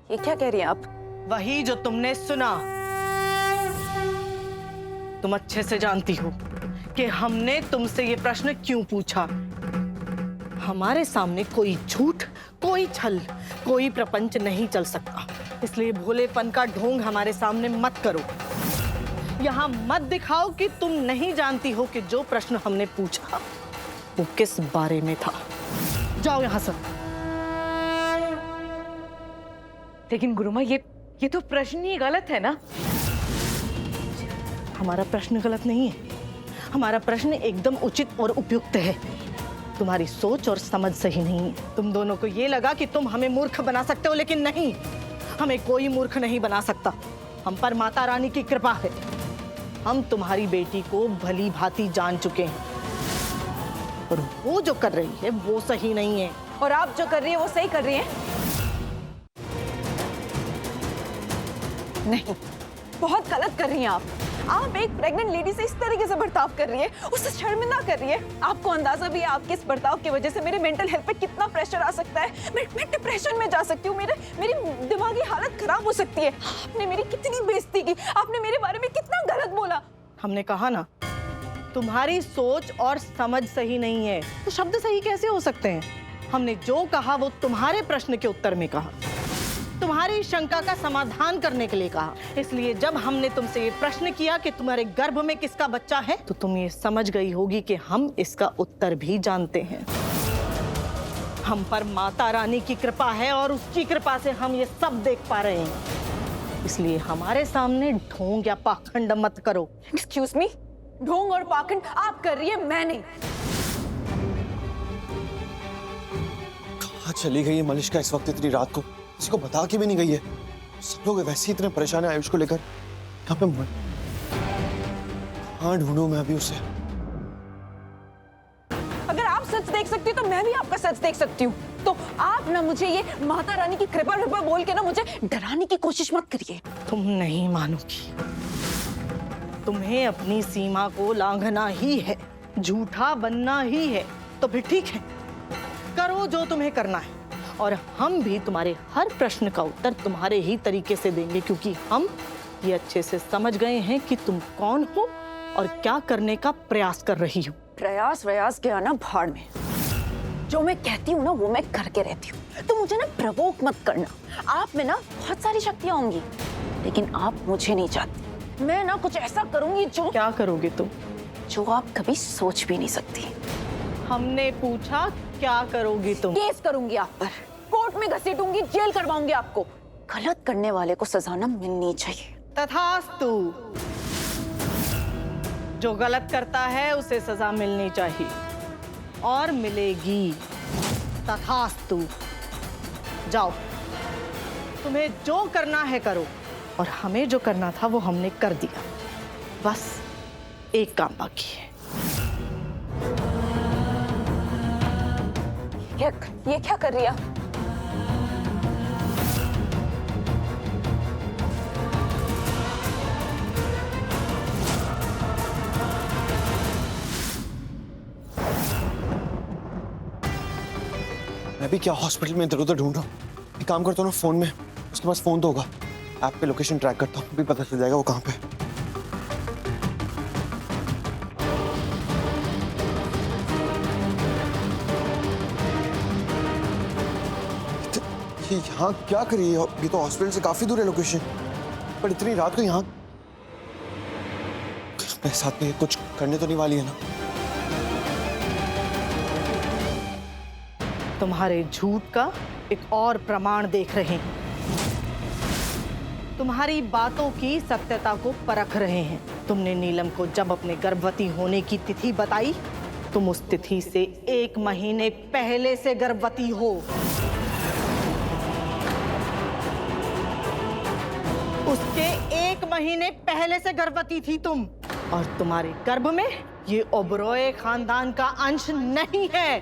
ये क्या कह रही हैं आप? वही जो तुमने सुना। तुम अच्छे से जानती हो कि हमने तुमसे ये प्रश्न क्यों पूछा। हमारे सामने कोई झूठ, कोई छल, कोई प्रपंच नहीं चल सकता। इसलिए भोलेपन का ढोंग हमारे सामने मत करो। यहाँ मत दिखाओ कि तुम नहीं जानती हो कि जो प्रश्न हमने पूछा वो किस बारे में था। जाओ यहाँ से। लेकिन गुरुमा, ये तो प्रश्न ही गलत है ना? हमारा प्रश्न गलत नहीं है। हमारा प्रश्न एकदम उचित और उपयुक्त है। तुम्हारी सोच और समझ सही नहीं है। तुम दोनों को ये लगा कि तुम हमें मूर्ख बना सकते हो, लेकिन नहीं, हमें कोई मूर्ख नहीं बना सकता। हम पर माता रानी की कृपा है। हम तुम्हारी बेटी को भली भांति जान चुके हैं और वो जो कर रही है वो सही नहीं है। और आप जो कर रही है वो सही कर रही है? नहीं, बहुत गलत कर रही हैं आप। आप एक प्रेग्नेंट लेडी से इस तरीके से बर्ताव कर रही है, उससे शर्मिंदा कर रही है। आपको अंदाजा भी है आपके इस बर्ताव की वजह से मेरे मेंटल हेल्थ पे कितना प्रेशर आ सकता है। मैं डिप्रेशन में जा सकती हूँ, मेरी दिमागी हालत खराब हो सकती है। आपने मेरी कितनी बेइज्जती की, आपने मेरे बारे में कितना गलत बोला। हमने कहा ना, तुम्हारी सोच और समझ सही नहीं है तो शब्द सही कैसे हो सकते हैं। हमने जो कहा वो तुम्हारे प्रश्न के उत्तर में कहा, तुम्हारी शंका का समाधान करने के लिए कहा। इसलिए जब हमने तुमसे ये प्रश्न किया कि तुम्हारे गर्भ में किसका बच्चा है, तो तुम ये समझ गई होगी कि हम इसका उत्तर भी जानते हैं। हम पर माता रानी की कृपा है और उसकी कृपा से हम ये सब देख पा रहे हैं। इसलिए हमारे सामने ढोंग या पाखंड मत करो। एक्सक्यूज मी, ढोंग और पाखंड आप कर रही है, मैं नहीं। कहाँ चली गई है मलिष्का इस वक्त इतनी रात को? किसी को बता के भी नहीं गई है। सब लोग वैसे ही इतने परेशान हैं आयुष को लेकर। यहाँ पे कहाँ ढूंढूं मैं अभी उसे? अगर आप सच देख सकती हो तो मैं भी आपका सच देख सकती हूँ। तो आप ना मुझे ये माता रानी की कृपा कृपा बोल के ना मुझे डराने की कोशिश मत करिए। तुम नहीं मानोगी। तुम्हें अपनी सीमा को लांघना ही है, झूठा बनना ही है। तो फिर ठीक है, करो जो तुम्हें करना है। और हम भी तुम्हारे हर प्रश्न का उत्तर तुम्हारे ही तरीके से देंगे, क्योंकि हम ये अच्छे से समझ गए हैं कि तुम कौन हो और क्या करने का प्रयास कर रही हो। प्रयास क्या ना भाड़ में। जो मैं कहती हूँ ना वो मैं करके रहती हूँ। तो मुझे ना प्रवोक मत करना। आप में ना बहुत सारी शक्तियां होंगी, लेकिन आप मुझे नहीं चाहती। मैं ना कुछ ऐसा करूंगी जो... क्या करोगे तुम? जो आप कभी सोच भी नहीं सकती। हमने पूछा क्या करोगी तुम? केस करूंगी आप पर, कोर्ट में घसीटूंगी, जेल करवाऊंगी आपको। गलत करने वाले को सजा ना मिलनी चाहिए। तथास्तु। जो गलत करता है उसे सजा मिलनी चाहिए और मिलेगी। तथास्तु। जाओ, तुम्हें जो करना है करो। और हमें जो करना था वो हमने कर दिया। बस एक काम बाकी है। ये क्या कर रही है? मैं भी क्या हॉस्पिटल में इधर उधर ढूंढ रहा हूँ। एक काम करता हूँ ना, फोन में उसके पास फोन तो होगा, ऐप पे लोकेशन ट्रैक करता हूँ, भी पता चल जाएगा वो कहाँ पे। ये यहाँ क्या करिए? ये तो हॉस्पिटल से काफी दूर है लोकेशन, पर इतनी रात को यहाँ अपने साथ में कुछ करने तो नहीं वाली है ना? तुम्हारे झूठ का एक और प्रमाण देख रहे हैं। तुम्हारी बातों की सत्यता को परख रहे हैं। तुमने नीलम को जब अपने गर्भवती होने की तिथि बताई, तुम उस तिथि से 1 महीने पहले से गर्भवती हो। उसके 1 महीने पहले से गर्भवती थी तुम। और तुम्हारे गर्भ में ये ओबरॉय खानदान का अंश नहीं है।